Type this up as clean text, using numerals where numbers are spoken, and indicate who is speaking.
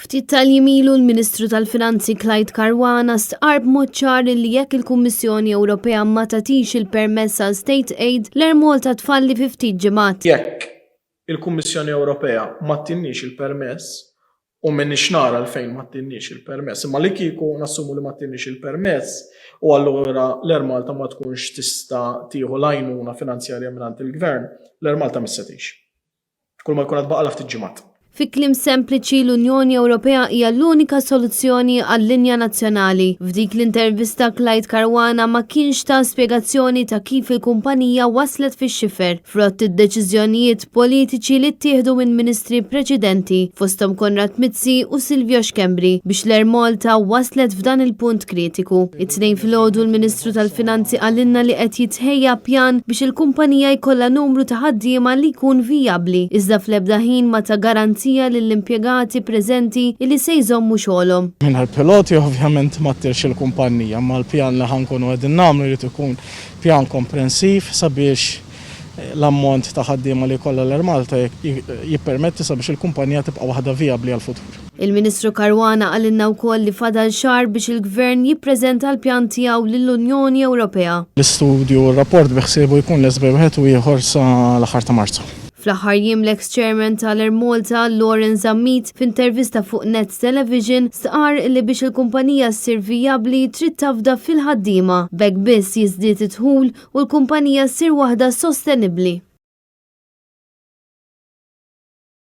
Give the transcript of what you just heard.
Speaker 1: Ftit tal-jimilu l-Ministru tal-Finanzi Clyde Caruana stqarb mod ċar li jekk il-Kummissjoni Ewropea ma tagħtix il-permess għal State Aid l-Air Malta tfalli fi ftit ġimgħat.
Speaker 2: Jekk il-Kummissjoni Ewropea ma tinniex il-permess u minnix nara fejn ma tinniex il-permess, imma li kieku nassumu li ma tinniex il-permess u allura l-Air Malta ma tkunx tista' tieħu l-għajnuna finanzjarja mingħand il-Gvern, l-Air Malta missetix. Kull ma jkun għad baqa' ftit ġimgħat.
Speaker 1: Fi kliem sempliċi l-Unjoni Ewropea hija l-unika soluzzjoni għall-linja nazzjonali. F'dik l-intervista Clyde Caruana ma kienx ta' spjegazzjoni ta' kif il-kumpanija waslet fix-xifer frott id-deċiżjonijiet politiċi li ttieħdu minn ministri preċedenti fosthom Konrad Mizzi u Silvio Xkembri biex l-Air Malta waslet f'dan il-punt kritiku. It-tnejn filgħodu l-Ministru tal-Finanzi għallinna li qed jitħejja pjan biex il-kumpanija jkollha numru ta' ħaddiema li jkun vijabbli iżda fl-ebda ħin ma ta' garanzija lill-impjegati preżenti li se jżommu xogħolhom.
Speaker 3: Minħal piloti ovvjament ma ttirx il-kumpanija, ma l-pjan li ħankunu qegħdin nagħmlu jrid ikun pjan komprensiv sabiex l-ammont ta' ħaddiema li jkollha l-Air Malta jippermetti sabiex il-kumpanija tibqa' waħda vijabbli għall-futur.
Speaker 1: Il-Ministru Caruana għallinna wkoll li fadal xahar biex il-Gvern jippreżenta l-pjan tiegħu lill-Unjoni Ewropea.
Speaker 3: L-istudju u r-rapport biħsiebu jkun l-esbej wieħed u ieħor sa l-aħħar ta' Marzu.
Speaker 1: Fl-aħħar jiem l-ex-chairman tal-Air Malta, Lawrence Zammit, f'intervista fuq Net Television, stqar li biex il-kumpanija ssir vijabbli trid tafda fil-ħaddiema. B'hekk biss jiżdied id-dħul u l-kumpanija ssir waħda sostenibbli.